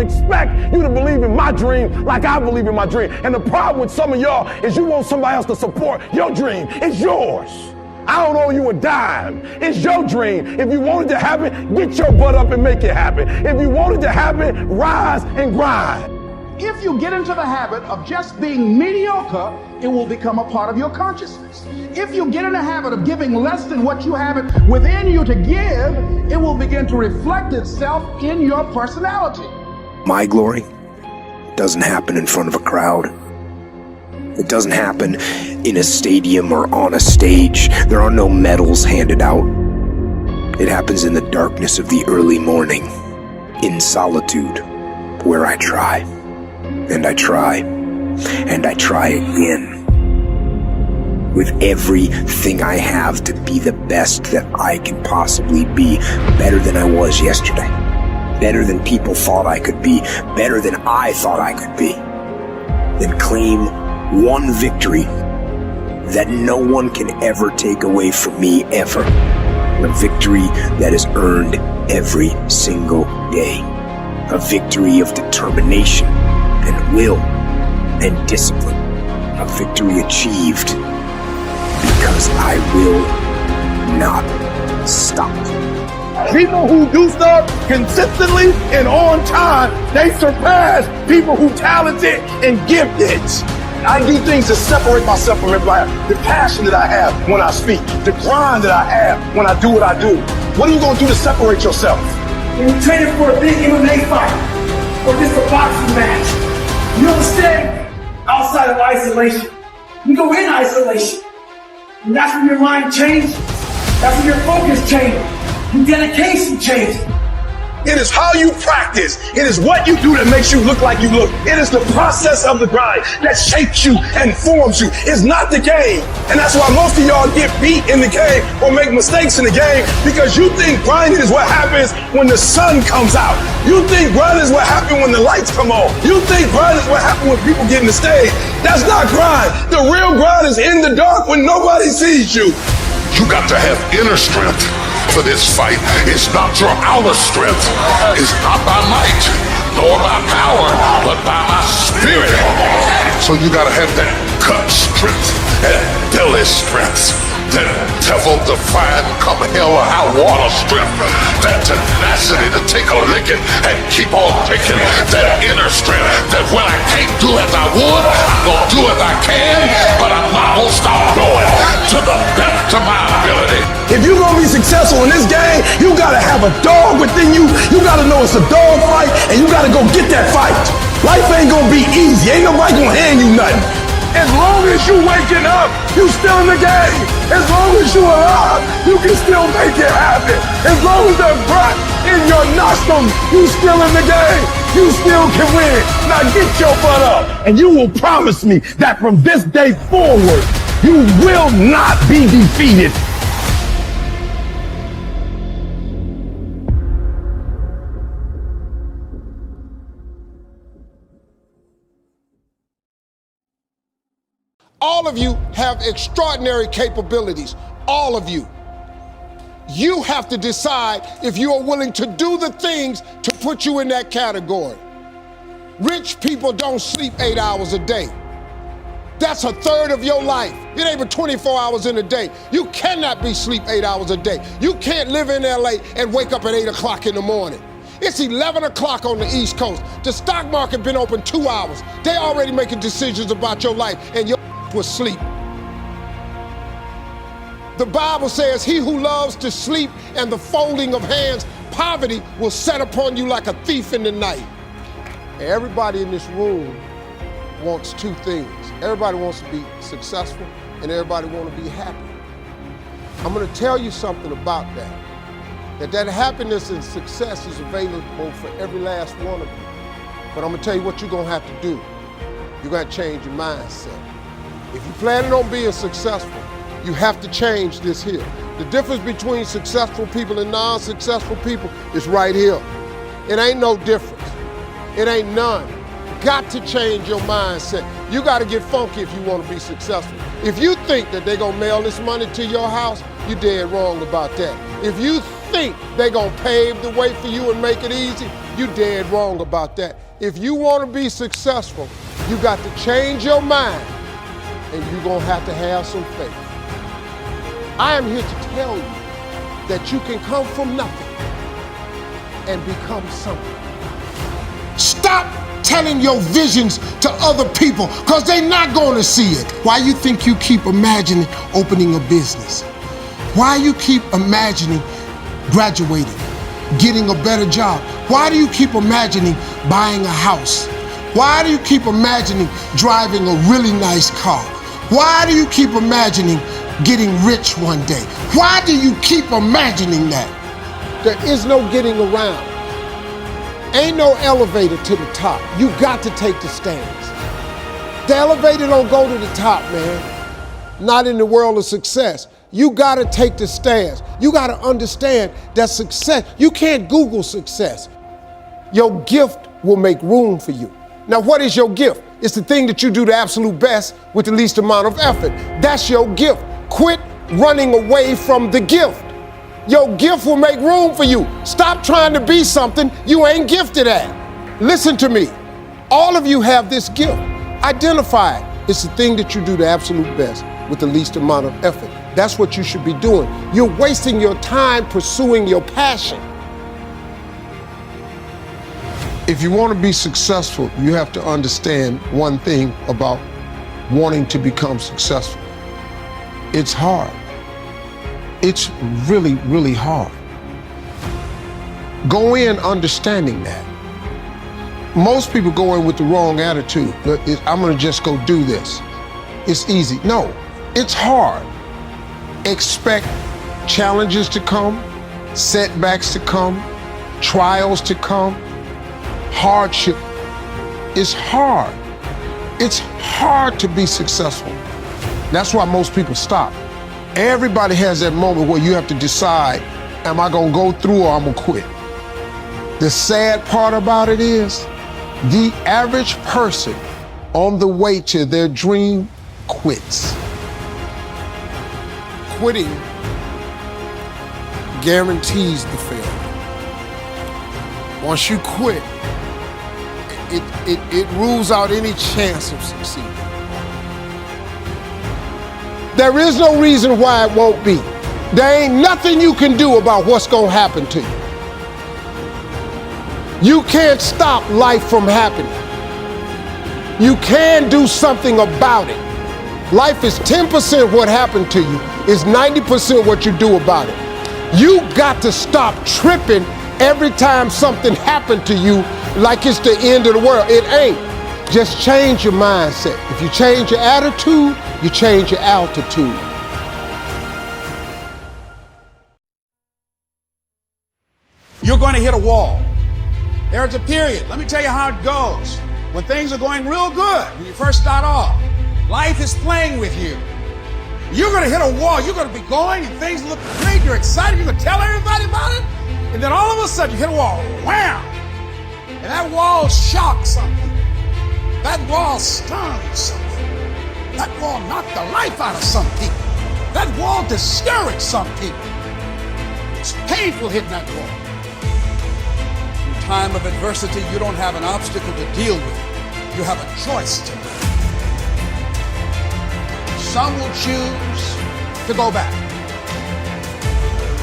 expect you to believe in my dream like I believe in my dream. And the problem with some of y'all is you want somebody else to support your dream. It's yours. I don't owe you a dime. It's your dream. If you want it to happen, get your butt up and make it happen. If you want it to happen, rise and grind. If you get into the habit of just being mediocre, it will become a part of your consciousness. If you get in the habit of giving less than what you have it within you to give, it will begin to reflect itself in your personality. My glory doesn't happen in front of a crowd. It doesn't happen in a stadium or on a stage. There are no medals handed out. It happens in the darkness of the early morning, in solitude, where I try, and I try, and I try again. With everything I have to be the best that I can possibly be, better than I was yesterday, better than people thought I could be, better than I thought I could be. Then claim one victory that no one can ever take away from me, ever. A victory that is earned every single day. A victory of determination and will and discipline. A victory achieved because I will not stop. People who do stuff consistently and on time, they surpass people who talented and gifted. I do things to separate myself from everybody. The passion that I have when I speak, the grind that I have when I do what I do. What are you going to do to separate yourself? When you're training for a big MMA fight or just a boxing match, you don't stay outside of isolation. You go in isolation. And that's when your mind changes. That's when your focus changes. Your dedication changes. It is how you practice. It is what you do that makes you look like you look. It is the process of the grind that shapes you and forms you. It's not the game. And that's why most of y'all get beat in the game or make mistakes in the game, because you think grinding is what happens when the sun comes out. You think grinding is what happens when the lights come on. You think grinding is what happens when people get in the stage. That's not grind. The real grind is in the dark when nobody sees you. You got to have inner strength for this fight. It's not your outer strength. It's not by might nor by power, but by my spirit. So you gotta have that gut strength, that belly strength, that devil defying come hell or high water strength, that tenacity to take a licking and keep on taking, that inner strength that when I can't do as I would, I'm gonna do as I can, but I'm not gonna stop going to the best of my ability. If you're gonna be successful in this game, you gotta have a dog within you. You gotta know it's a dog fight, and you gotta go get that fight. Life ain't gonna be easy. Ain't nobody gonna hand you nothing. As long as you waking up, you still in the game. As long as you alive, you can still make it happen. As long as there's breath in your nostrils, you still in the game. You still can win. Now get your butt up, and you will promise me that from this day forward, you will not be defeated. All of you have extraordinary capabilities, all of you. You have to decide if you are willing to do the things to put you in that category. Rich people don't sleep 8 hours a day. That's a third of your life. It ain't but 24 hours in a day. You cannot be sleep 8 hours a day. You can't live in LA and wake up at 8 o'clock in the morning. It's 11 o'clock on the East Coast. The stock market been open 2 hours. They already making decisions about your life, and your was sleep. The Bible says, he who loves to sleep and the folding of hands, poverty will set upon you like a thief in the night. Everybody in this room wants two things. Everybody wants to be successful, and everybody wants to be happy. I'm going to tell you something about that. That happiness and success is available for every last one of you. But I'm going to tell you what you're going to have to do. You're going to change your mindset. If you're planning on being successful, you have to change this here. The difference between successful people and non-successful people is right here. It ain't no difference. It ain't none. You got to change your mindset. You got to get funky if you want to be successful. If you think that they're going to mail this money to your house, you're dead wrong about that. If you think they're going to pave the way for you and make it easy, You dead wrong about that. If you want to be successful, you got to change your mind, and you're going to have some faith. I am here to tell you that you can come from nothing and become something. Stop telling your visions to other people, because they're not going to see it. Why you think you keep imagining opening a business? Why you keep imagining graduating, getting a better job? Why do you keep imagining buying a house? Why do you keep imagining driving a really nice car? Why do you keep imagining getting rich one day? Why do you keep imagining that? There is no getting around. Ain't no elevator to the top. You got to take the stairs. The elevator don't go to the top, man. Not in the world of success. You got to take the stairs. You got to understand that success, you can't Google success. Your gift will make room for you. Now, what is your gift? It's the thing that you do the absolute best with the least amount of effort. That's your gift. Quit running away from the gift. Your gift will make room for you. Stop trying to be something you ain't gifted at. Listen to me. All of you have this gift. Identify it. It's the thing that you do the absolute best with the least amount of effort. That's what you should be doing. You're wasting your time pursuing your passion. If you want to be successful, you have to understand one thing about wanting to become successful. It's hard. It's really, really hard. Go in understanding that. Most people go in with the wrong attitude. I'm gonna just go do this. It's easy. No, it's hard. Expect challenges to come, setbacks to come, trials to come, hardship. It's hard. It's hard to be successful. That's why most people stop. Everybody has that moment where you have to decide, am I gonna go through or I'm gonna quit? The sad part about it is, the average person on the way to their dream quits. Quitting guarantees the failure. Once you quit, it rules out any chance of succeeding. There is no reason why it won't be. There ain't nothing you can do about what's gonna happen to you. You can't stop life from happening. You can do something about it. Life is 10% what happened to you, is 90% what you do about it. You got to stop tripping every time something happened to you like it's the end of the world. It ain't. Just change your mindset. If you change your attitude, you change your altitude. You're going to hit a wall. There's a period. Let me tell you how it goes. When things are going real good, when you first start off, life is playing with you. You're going to hit a wall. You're going to be going and things look great. You're excited. You're going to tell everybody about it. And then all of a sudden you hit a wall. Wham! And that wall shocks something. That wall stuns something. That wall knocked the life out of some people. That wall discouraged some people. It's painful hitting that wall. In time of adversity, you don't have an obstacle to deal with. You have a choice to make. Some will choose to go back.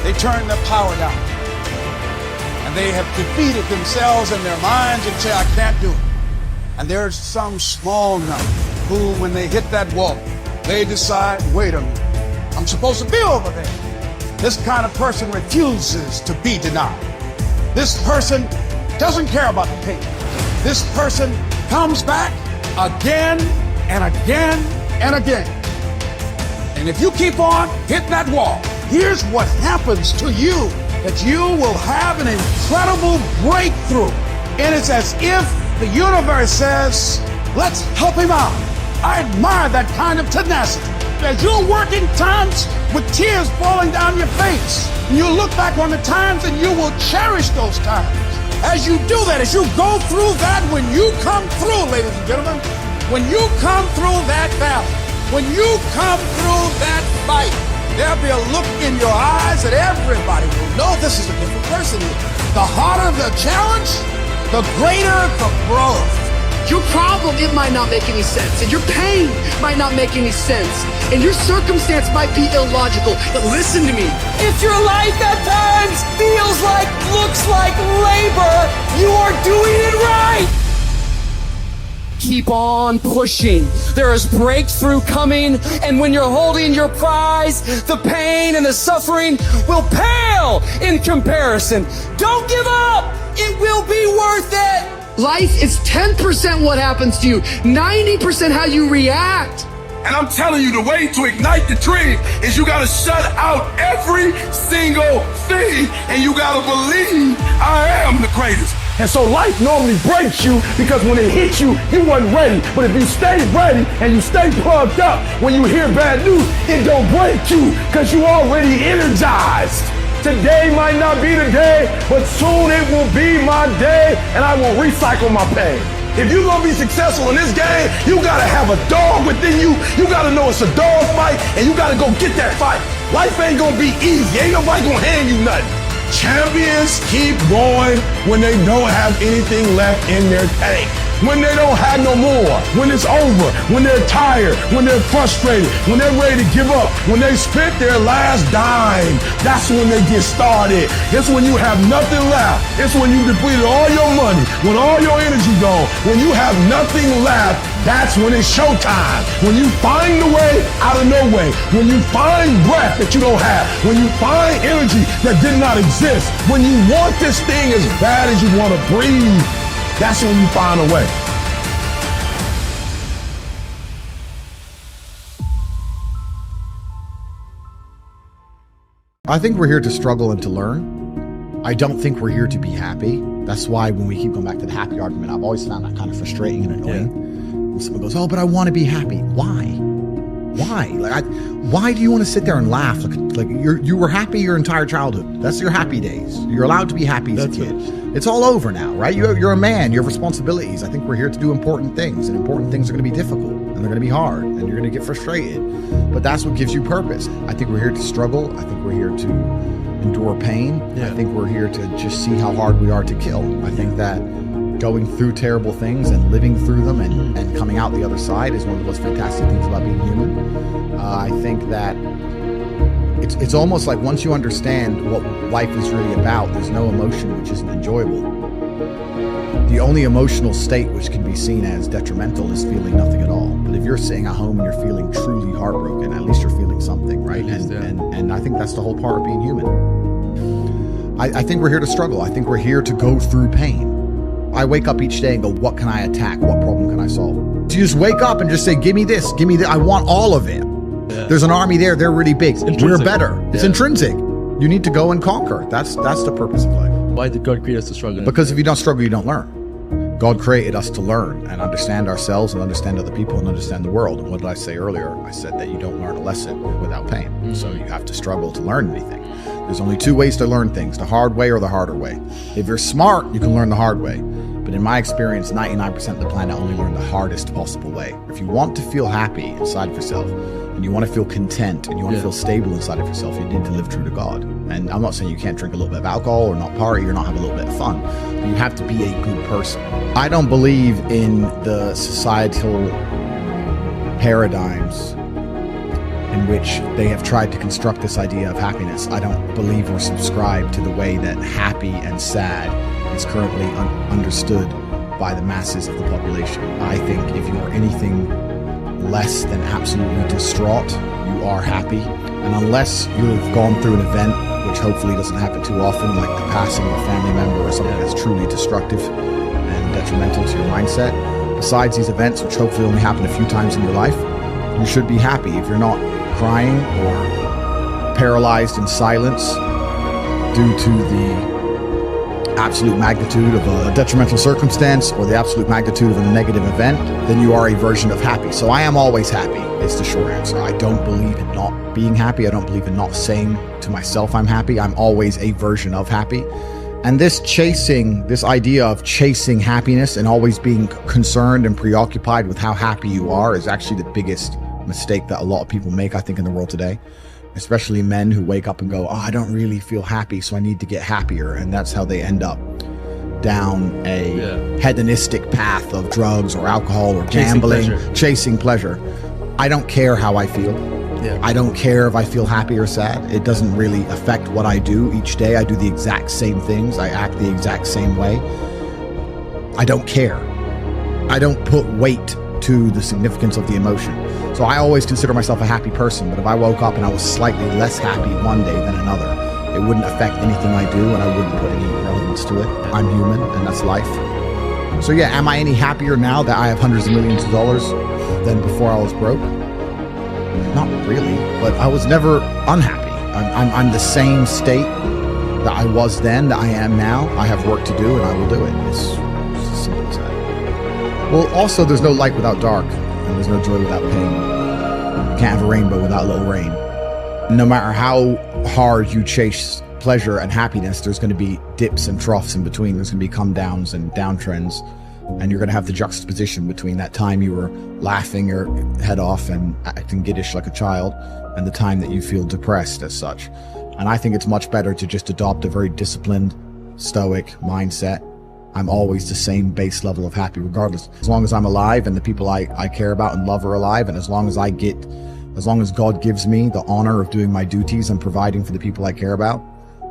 They turn their power down. And they have defeated themselves in their minds and say, I can't do it. And there's some small number who, when they hit that wall, they decide, wait a minute, I'm supposed to be over there. This kind of person refuses to be denied. This person doesn't care about the pain. This person comes back again and again and again. And if you keep on hitting that wall, here's what happens to you, that you will have an incredible breakthrough. And it's as if the universe says, let's help him out. I admire that kind of tenacity. As you're working times with tears falling down your face, you look back on the times and you will cherish those times. As you do that, as you go through that, when you come through, ladies and gentlemen, when you come through that valley, when you come through that fight, there'll be a look in your eyes that everybody will know this is a different person here. The harder the challenge, the greater the growth. Your problem, it might not make any sense, and your pain might not make any sense, and your circumstance might be illogical, but listen to me. If your life at times feels like, looks like labor, you are doing it right. Keep on pushing. There is breakthrough coming, and when you're holding your prize, the pain and the suffering will pale in comparison. Don't give up. It will be worth it. Life is 10% what happens to you, 90% how you react. And I'm telling you, the way to ignite the dream is you gotta shut out every single thing, and you gotta believe I am the greatest. And so life normally breaks you because when it hits you, you wasn't ready. But if you stay ready and you stay plugged up, when you hear bad news, it don't break you because you already energized. Today might not be the day, but soon it will be my day, and I will recycle my pain. If you're gonna be successful in this game, you gotta have a dog within you. You gotta know it's a dog fight, and you gotta go get that fight. Life ain't gonna be easy. Ain't nobody gonna hand you nothing. Champions keep going when they don't have anything left in their tank. When they don't have no more, when it's over, when they're tired, when they're frustrated, when they're ready to give up, when they spent their last dime, that's when they get started. It's when you have nothing left. It's when you depleted all your money, when all your energy gone, when you have nothing left, that's when it's showtime. When you find the way out of no way, when you find breath that you don't have, when you find energy that did not exist, when you want this thing as bad as you want to breathe, that's when you find a way. I think we're here to struggle and to learn. I don't think we're here to be happy. That's why when we keep going back to the happy argument, I've always found that kind of frustrating and annoying. Yeah. When someone goes, "Oh, but I want to be happy." Why? Why do you want to sit there and laugh? Like you were happy your entire childhood. That's your happy days. You're allowed to be happy as a kid. It's all over now, right? You're a man. You have responsibilities. I think we're here to do important things, and important things are going to be difficult, and they're going to be hard, and you're going to get frustrated. But that's what gives you purpose. I think we're here to struggle. I think we're here to endure pain. Yeah. I think we're here to just see how hard we are to kill. I think that going through terrible things and living through them and coming out the other side is one of the most fantastic things about being human. I think that it's almost like once you understand what life is really about, there's no emotion which isn't enjoyable. The only emotional state which can be seen as detrimental is feeling nothing at all. But if you're sitting at home and you're feeling truly heartbroken, at least you're feeling something, right? And I think that's the whole part of being human. I think we're here to struggle. I think we're here to go through pain. I wake up each day and go, what can I attack? What problem can I solve? So you just wake up and just say, give me this, give me that. I want all of it. Yeah. There's an army there. They're really big. We're better. It's intrinsic. You need to go and conquer. That's the purpose of life. Why did God create us to struggle? Because if you don't struggle, you don't learn. God created us to learn and understand ourselves and understand other people and understand the world. And what did I say earlier? I said that you don't learn a lesson without pain. Mm-hmm. So you have to struggle to learn anything. There's only two ways to learn things, the hard way or the harder way. If you're smart, you can learn the hard way. But in my experience, 99% of the planet only learn the hardest possible way. If you want to feel happy inside of yourself, and you want to feel content, and you want to feel stable inside of yourself, you need to live true to God. And I'm not saying you can't drink a little bit of alcohol or not party or not have a little bit of fun, but you have to be a good person. I don't believe in the societal paradigms in which they have tried to construct this idea of happiness. I don't believe or subscribe to the way that happy and sad is currently understood by the masses of the population. I think if you are anything less than absolutely distraught, you are happy. And unless you've gone through an event, which hopefully doesn't happen too often, like the passing of a family member or something that's truly destructive and detrimental to your mindset, besides these events, which hopefully only happen a few times in your life, you should be happy. If you're not crying or paralyzed in silence due to the absolute magnitude of a detrimental circumstance or the absolute magnitude of a negative event, then you are a version of happy. So I am always happy is the short answer. I don't believe in not being happy. I don't believe in not saying to myself I'm happy. I'm always a version of happy. And this idea of chasing happiness and always being concerned and preoccupied with how happy you are is actually the biggest mistake that a lot of people make, I think, in the world today. Especially men who wake up and go, oh, I don't really feel happy, so I need to get happier. And that's how they end up down a hedonistic path of drugs or alcohol or gambling, chasing pleasure. I don't care how I feel. I don't care if I feel happy or sad. It doesn't really affect what I do each day. I do the exact same things. I act the exact same way. I don't care. I don't put weight to the significance of the emotion. So I always consider myself a happy person, but if I woke up and I was slightly less happy one day than another, it wouldn't affect anything I do, and I wouldn't put any relevance to it. I'm human, and that's life. So yeah, am I any happier now that I have hundreds of millions of dollars than before I was broke? Not really, but I was never unhappy. I'm the same state that I was then, that I am now. I have work to do, and I will do it. It's as simple as that. Well, also, there's no light without dark, and there's no joy without pain. You can't have a rainbow without a little rain. No matter how hard you chase pleasure and happiness, there's going to be dips and troughs in between. There's going to be come downs and downtrends. And you're going to have the juxtaposition between that time you were laughing your head off and acting giddish like a child and the time that you feel depressed as such. And I think it's much better to just adopt a very disciplined, stoic mindset. I'm always the same base level of happy regardless. As long as I'm alive and the people I care about and love are alive, and as long as God gives me the honor of doing my duties and providing for the people I care about,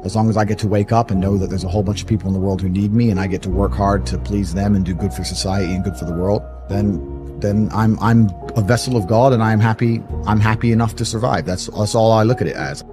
as long as I get to wake up and know that there's a whole bunch of people in the world who need me, and I get to work hard to please them and do good for society and good for the world, then I'm a vessel of God, and I'm happy enough to survive. That's all I look at it as.